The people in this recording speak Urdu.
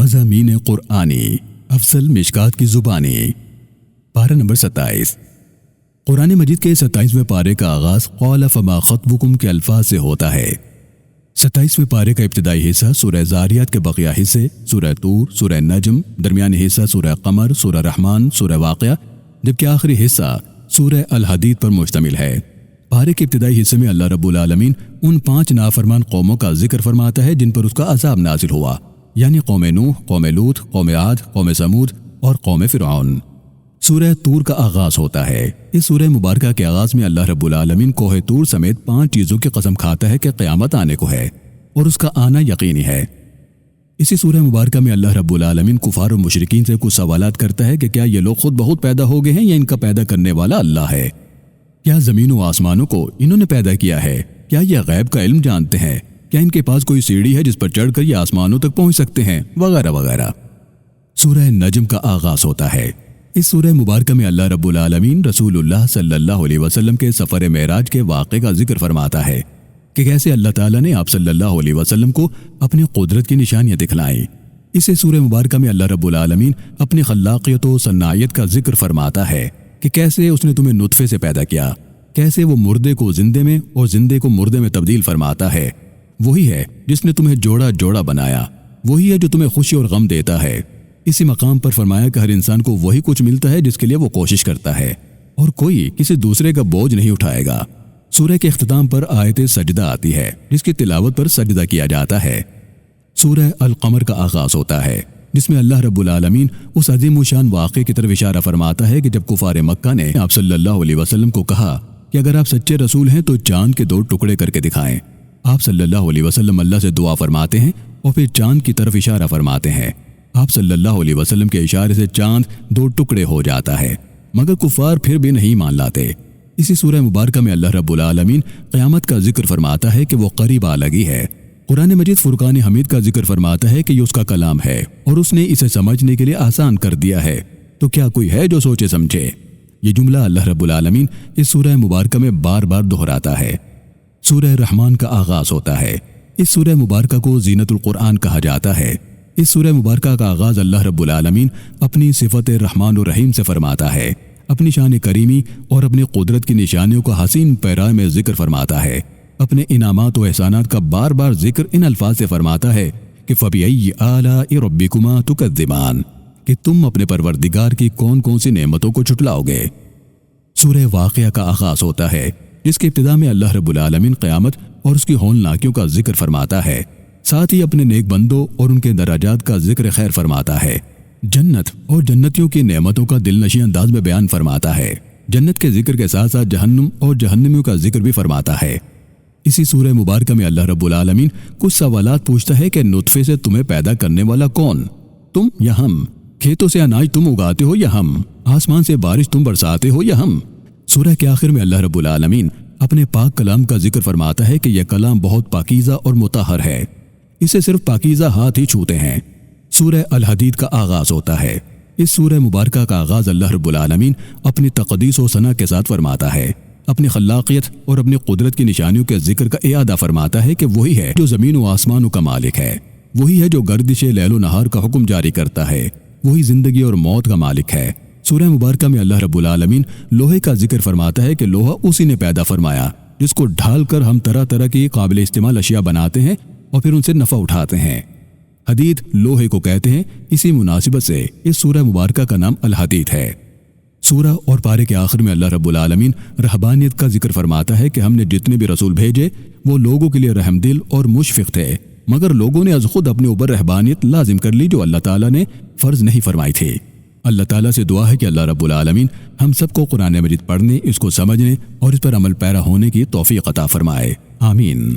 مضامین قرآنی افضل مشکات کی زبانی پارہ نمبر 27۔ قرآن مجید کے 27ویں پارے کا آغاز قال فما خطبکم کے الفاظ سے ہوتا ہے۔ 27ویں پارے کا ابتدائی حصہ سورہ زاریات کے بقیہ حصے سورہ طور، سورہ نجم، درمیانی حصہ سورہ قمر، سورہ رحمان، سورہ واقعہ، جبکہ آخری حصہ سورہ الحدید پر مشتمل ہے۔ پارے کے ابتدائی حصے میں اللہ رب العالمین ان 5 نافرمان قوموں کا ذکر فرماتا ہے جن پر اس کا عذاب نازل ہوا، یعنی قوم نوح، قوم لوط، قوم عاد، قوم سمود اور قوم فرعون۔ سورہ طور کا آغاز ہوتا ہے۔ اس سورہ مبارکہ کے آغاز میں اللہ رب العالمین کوہ طور سمیت 5 چیزوں کی قسم کھاتا ہے کہ قیامت آنے کو ہے اور اس کا آنا یقینی ہے۔ اسی سورہ مبارکہ میں اللہ رب العالمین کفار و مشرکین سے کچھ سوالات کرتا ہے کہ کیا یہ لوگ خود بخود پیدا ہو گئے ہیں یا ان کا پیدا کرنے والا اللہ ہے؟ کیا زمین و آسمانوں کو انہوں نے پیدا کیا ہے؟ کیا یہ غیب کا علم جانتے ہیں؟ کیا ان کے پاس کوئی سیڑھی ہے جس پر چڑھ کر یہ آسمانوں تک پہنچ سکتے ہیں؟ وغیرہ وغیرہ۔ سورہ نجم کا آغاز ہوتا ہے۔ اس سورہ مبارکہ میں اللہ رب العالمین رسول اللہ صلی اللہ علیہ وسلم کے سفر معراج کے واقعے کا ذکر فرماتا ہے کہ کیسے اللہ تعالیٰ نے آپ صلی اللہ علیہ وسلم کو اپنی قدرت کی نشانیاں دکھلائیں۔ اسے سورہ مبارکہ میں اللہ رب العالمین اپنی خلاقیت و صنعیت کا ذکر فرماتا ہے کہ کیسے اس نے تمہیں نطفے سے پیدا کیا، کیسے وہ مردے کو زندے میں اور زندے کو مردے میں تبدیل فرماتا ہے۔ وہی ہے جس نے تمہیں جوڑا جوڑا بنایا، وہی ہے جو تمہیں خوشی اور غم دیتا ہے۔ اسی مقام پر فرمایا کہ ہر انسان کو وہی کچھ ملتا ہے جس کے لیے وہ کوشش کرتا ہے اور کوئی کسی دوسرے کا بوجھ نہیں اٹھائے گا۔ سورہ کے اختتام پر آیت سجدہ آتی ہے جس کی تلاوت پر سجدہ کیا جاتا ہے۔ سورہ القمر کا آغاز ہوتا ہے جس میں اللہ رب العالمین اس عظیم و شان واقعے کی طرف اشارہ فرماتا ہے کہ جب کفار مکہ نے آپ صلی اللہ علیہ وسلم کو کہا کہ اگر آپ سچے رسول ہیں تو چاند کے 2 ٹکڑے کر کے دکھائیں، آپ صلی اللہ علیہ وسلم اللہ سے دعا فرماتے ہیں اور پھر چاند کی طرف اشارہ فرماتے ہیں۔ آپ صلی اللہ علیہ وسلم کے اشارے سے چاند 2 ٹکڑے ہو جاتا ہے، مگر کفار پھر بھی نہیں مان لاتے۔ اسی سورہ مبارکہ میں اللہ رب العالمین قیامت کا ذکر فرماتا ہے کہ وہ قریب آ لگی ہے۔ قرآن مجید فرقان حمید کا ذکر فرماتا ہے کہ یہ اس کا کلام ہے اور اس نے اسے سمجھنے کے لیے آسان کر دیا ہے، تو کیا کوئی ہے جو سوچے سمجھے؟ یہ جملہ اللہ رب العالمین اس سورہ مبارکہ میں بار بار دہراتا ہے۔ سورہ رحمان کا آغاز ہوتا ہے۔ اس سورہ مبارکہ کو زینت القرآن کہا جاتا ہے۔ اس سورہ مبارکہ کا آغاز اللہ رب العالمین اپنی صفت رحمان و رحیم سے فرماتا ہے، اپنی شان کریمی اور اپنی قدرت کی نشانیوں کا حسین پیرائے میں ذکر فرماتا ہے، اپنے انعامات و احسانات کا بار بار ذکر ان الفاظ سے فرماتا ہے کہ فَبِأَيِّ آلَاءِ رَبِّكُمَا تُكَذِّبَانِ، کہ تم اپنے پروردگار کی کون کون سی نعمتوں کو جھٹلاؤ گے۔ سورہ واقعہ کا آغاز ہوتا ہے جس کی ابتدا میں اللہ رب العالمین قیامت اور اس کی ہولناکیوں کا ذکر فرماتا ہے، ساتھ ہی اپنے نیک بندوں اور ان کے درجات کا ذکر خیر فرماتا ہے، جنت اور جنتیوں کی نعمتوں کا دلنشیں انداز میں بیان فرماتا ہے، جنت کے ذکر کے ساتھ ساتھ جہنم اور جہنمیوں کا ذکر بھی فرماتا ہے۔ اسی سورہ مبارکہ میں اللہ رب العالمین کچھ سوالات پوچھتا ہے کہ نطفے سے تمہیں پیدا کرنے والا کون؟ تم یا ہم؟ کھیتوں سے اناج تم اگاتے ہو یا ہم؟ آسمان سے بارش تم برساتے ہو یا ہم؟ سورہ کے آخر میں اللہ رب العالمین اپنے پاک کلام کا ذکر فرماتا ہے کہ یہ کلام بہت پاکیزہ اور مطہر ہے، اسے صرف پاکیزہ ہاتھ ہی چھوتے ہیں۔ سورہ الحدید کا آغاز ہوتا ہے۔ اس سورہ مبارکہ کا آغاز اللہ رب العالمین اپنی تقدیس و ثنا کے ساتھ فرماتا ہے، اپنی خلاقیت اور اپنی قدرت کی نشانیوں کے ذکر کا اعادہ فرماتا ہے کہ وہی ہے جو زمین و آسمانوں کا مالک ہے، وہی ہے جو گردش لیل و نہار کا حکم جاری کرتا ہے، وہی زندگی اور موت کا مالک ہے۔ سورہ مبارکہ میں اللہ رب العالمین لوہے کا ذکر فرماتا ہے کہ لوہا اسی نے پیدا فرمایا جس کو ڈھال کر ہم طرح طرح کی قابل استعمال اشیاء بناتے ہیں اور پھر ان سے نفع اٹھاتے ہیں۔ حدید لوہے کو کہتے ہیں، اسی مناسبت سے اس سورہ مبارکہ کا نام الحدید ہے۔ سورہ اور پارے کے آخر میں اللہ رب العالمین رہبانیت کا ذکر فرماتا ہے کہ ہم نے جتنے بھی رسول بھیجے وہ لوگوں کے لیے رحم دل اور مشفق تھے، مگر لوگوں نے از خود اپنے اوپر رہبانیت لازم کر لی جو اللہ تعالیٰ نے فرض نہیں فرمائی تھی۔ اللہ تعالیٰ سے دعا ہے کہ اللہ رب العالمین ہم سب کو قرآن مجید پڑھنے، اس کو سمجھنے اور اس پر عمل پیرا ہونے کی توفیق عطا فرمائے۔ آمین۔